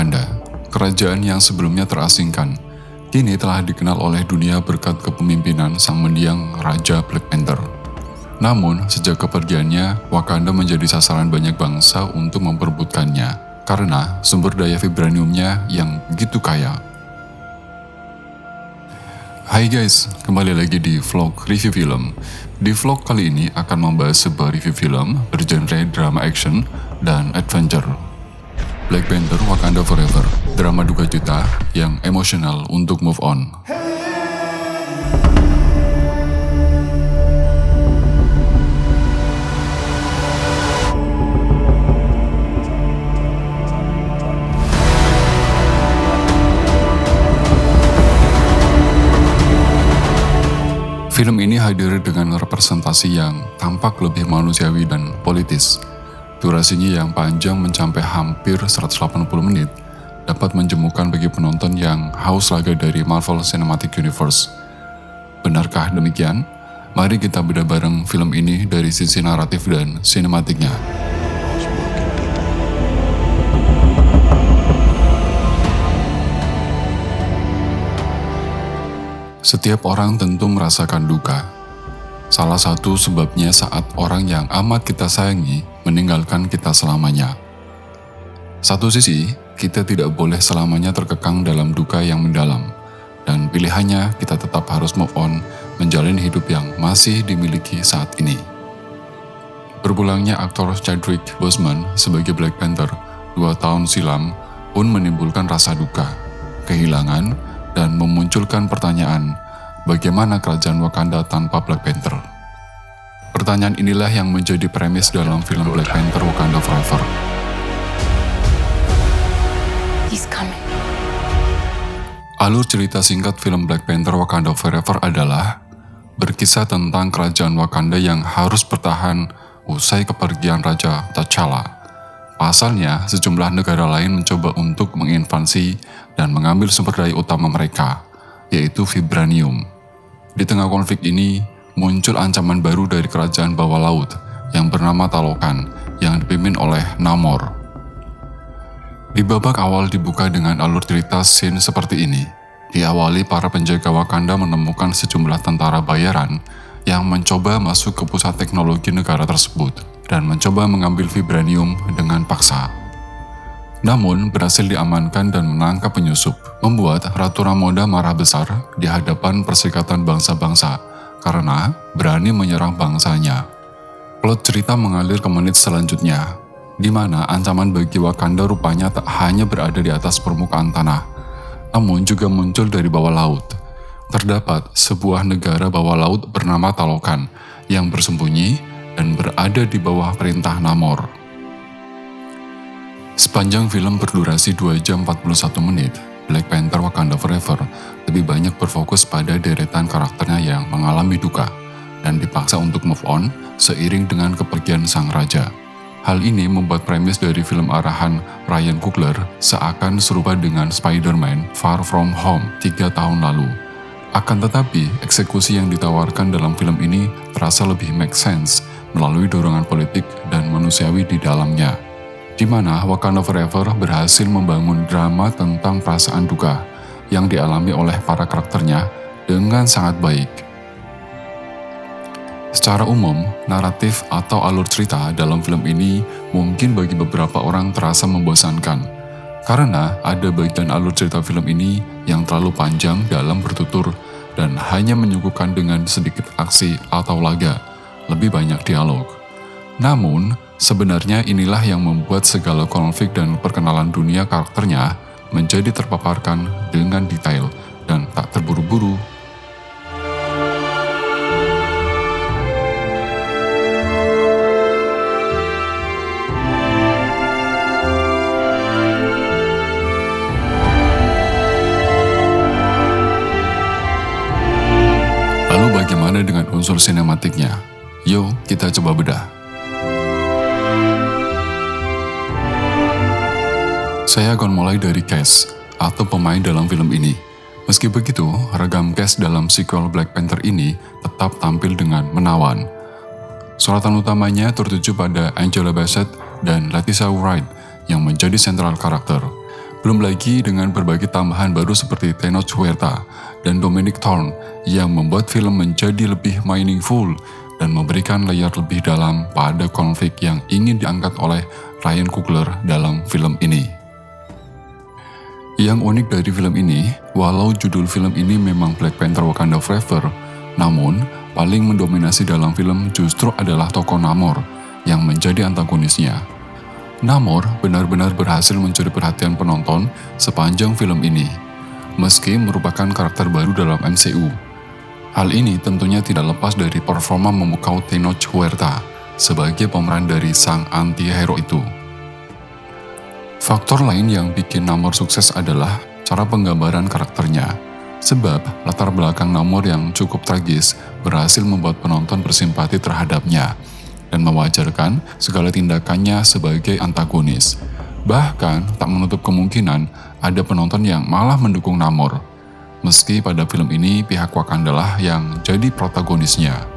Wakanda, kerajaan yang sebelumnya terasingkan, kini telah dikenal oleh dunia berkat kepemimpinan sang mendiang Raja Black Panther. Namun, sejak kepergiannya, Wakanda menjadi sasaran banyak bangsa untuk memperebutkannya, karena sumber daya vibraniumnya yang begitu kaya. Hai guys, kembali lagi di vlog review film. Di vlog kali ini akan membahas sebuah review film bergenre drama action dan adventure. Black Panther Wakanda Forever, drama duka cita yang emosional untuk move on. Film ini hadir dengan representasi yang tampak lebih manusiawi dan politis. Durasinya yang panjang mencapai hampir 180 menit dapat menjemukan bagi penonton yang haus laga dari Marvel Cinematic Universe. Benarkah demikian? Mari kita bedah bareng film ini dari sisi naratif dan sinematiknya. Setiap orang tentu merasakan duka. Salah satu sebabnya saat orang yang amat kita sayangi meninggalkan kita selamanya. Satu sisi, kita tidak boleh selamanya terkekang dalam duka yang mendalam, dan pilihannya kita tetap harus move on menjalani hidup yang masih dimiliki saat ini. Berpulangnya aktor Chadwick Boseman sebagai Black Panther 2 tahun silam pun menimbulkan rasa duka, kehilangan, dan memunculkan pertanyaan, bagaimana kerajaan Wakanda tanpa Black Panther? Pertanyaan inilah yang menjadi premis dalam film Black Panther Wakanda Forever. He's coming. Alur cerita singkat film Black Panther Wakanda Forever adalah berkisah tentang kerajaan Wakanda yang harus bertahan usai kepergian Raja T'Challa. Pasalnya, sejumlah negara lain mencoba untuk menginvasi dan mengambil sumber daya utama mereka, yaitu vibranium. Di tengah konflik ini, muncul ancaman baru dari kerajaan bawah laut yang bernama Talokan yang dipimpin oleh Namor. Di babak awal dibuka dengan alur cerita scene seperti ini. Diawali para penjaga Wakanda menemukan sejumlah tentara bayaran yang mencoba masuk ke pusat teknologi negara tersebut dan mencoba mengambil vibranium dengan paksa. Namun berhasil diamankan dan menangkap penyusup, membuat Ratu Ramonda marah besar di hadapan Perserikatan Bangsa-Bangsa karena berani menyerang bangsanya. Plot cerita mengalir ke menit selanjutnya, di mana ancaman bagi Wakanda rupanya tak hanya berada di atas permukaan tanah, namun juga muncul dari bawah laut. Terdapat sebuah negara bawah laut bernama Talokan yang bersembunyi dan berada di bawah perintah Namor. Sepanjang film berdurasi 2 jam 41 menit, Black Panther Wakanda Forever lebih banyak berfokus pada deretan karakternya yang mengalami duka dan dipaksa untuk move on seiring dengan kepergian sang raja. Hal ini membuat premis dari film arahan Ryan Coogler seakan serupa dengan Spider-Man Far From Home 3 tahun lalu. Akan tetapi, eksekusi yang ditawarkan dalam film ini terasa lebih make sense melalui dorongan politik dan manusiawi di dalamnya, di mana Wakanda Forever berhasil membangun drama tentang perasaan duka yang dialami oleh para karakternya dengan sangat baik. Secara umum, naratif atau alur cerita dalam film ini mungkin bagi beberapa orang terasa membosankan, karena ada bagian alur cerita film ini yang terlalu panjang dalam bertutur dan hanya menyuguhkan dengan sedikit aksi atau laga, lebih banyak dialog. Namun, sebenarnya inilah yang membuat segala konflik dan perkenalan dunia karakternya menjadi terpaparkan dengan detail dan tak terburu-buru. Lalu bagaimana dengan unsur sinematiknya? Yuk, kita coba bedah. Saya akan mulai dari cast atau pemain dalam film ini. Meski begitu, ragam cast dalam sequel Black Panther ini tetap tampil dengan menawan. Sorotan utamanya tertuju pada Angela Bassett dan Letitia Wright yang menjadi sentral karakter. Belum lagi dengan berbagai tambahan baru seperti Tenoch Huerta dan Dominic Thorne yang membuat film menjadi lebih meaningful dan memberikan layar lebih dalam pada konflik yang ingin diangkat oleh Ryan Coogler dalam film ini. Yang unik dari film ini, walau judul film ini memang Black Panther Wakanda Forever, namun paling mendominasi dalam film justru adalah tokoh Namor yang menjadi antagonisnya. Namor benar-benar berhasil mencuri perhatian penonton sepanjang film ini, meski merupakan karakter baru dalam MCU. Hal ini tentunya tidak lepas dari performa memukau Tenoch Huerta sebagai pemeran dari sang anti-hero itu. Faktor lain yang bikin Namor sukses adalah cara penggambaran karakternya, sebab latar belakang Namor yang cukup tragis berhasil membuat penonton bersimpati terhadapnya dan mewajarkan segala tindakannya sebagai antagonis. Bahkan tak menutup kemungkinan ada penonton yang malah mendukung Namor, meski pada film ini pihak Wakanda lah yang jadi protagonisnya.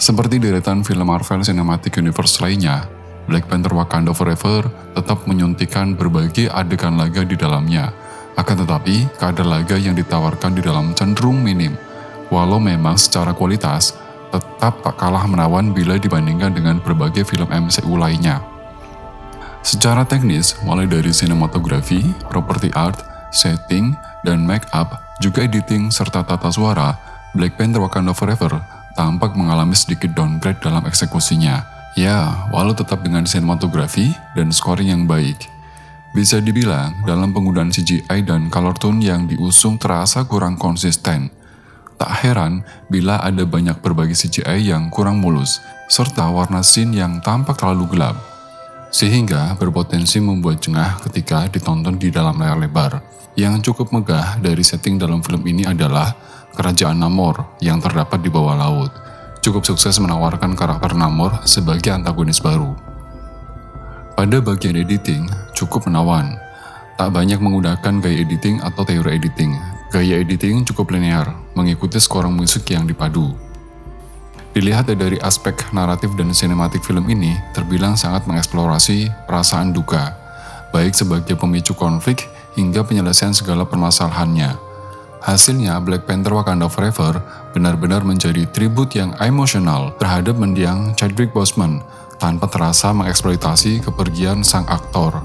Seperti deretan film Marvel Cinematic Universe lainnya, Black Panther Wakanda Forever tetap menyuntikkan berbagai adegan laga di dalamnya. Akan tetapi, kadar laga yang ditawarkan di dalam cenderung minim, walau memang secara kualitas tetap tak kalah menawan bila dibandingkan dengan berbagai film MCU lainnya. Secara teknis, mulai dari sinematografi, property art, setting, dan make up, juga editing serta tata suara, Black Panther Wakanda Forever tampak mengalami sedikit downgrade dalam eksekusinya. Ya, walau tetap dengan sinematografi dan scoring yang baik. Bisa dibilang, dalam penggunaan CGI dan color tone yang diusung terasa kurang konsisten. Tak heran bila ada banyak berbagai CGI yang kurang mulus, serta warna scene yang tampak terlalu gelap. Sehingga berpotensi membuat jengah ketika ditonton di dalam layar lebar. Yang cukup megah dari setting dalam film ini adalah kerajaan Namor yang terdapat di bawah laut. Cukup sukses menawarkan karakter Namor sebagai antagonis baru. Pada bagian editing, cukup menawan. Tak banyak menggunakan gaya editing atau teori editing. Gaya editing cukup linear, mengikuti skor musik yang dipadu. Dilihat dari aspek naratif dan sinematik film ini, terbilang sangat mengeksplorasi perasaan duka, baik sebagai pemicu konflik hingga penyelesaian segala permasalahannya. Hasilnya, Black Panther Wakanda Forever benar-benar menjadi tribut yang emosional terhadap mendiang Chadwick Boseman tanpa terasa mengeksploitasi kepergian sang aktor.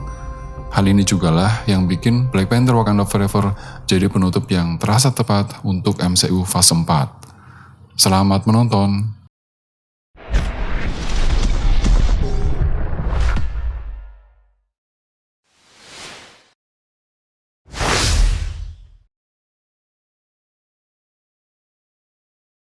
Hal ini jugalah yang bikin Black Panther Wakanda Forever jadi penutup yang terasa tepat untuk MCU Fase 4. Selamat menonton!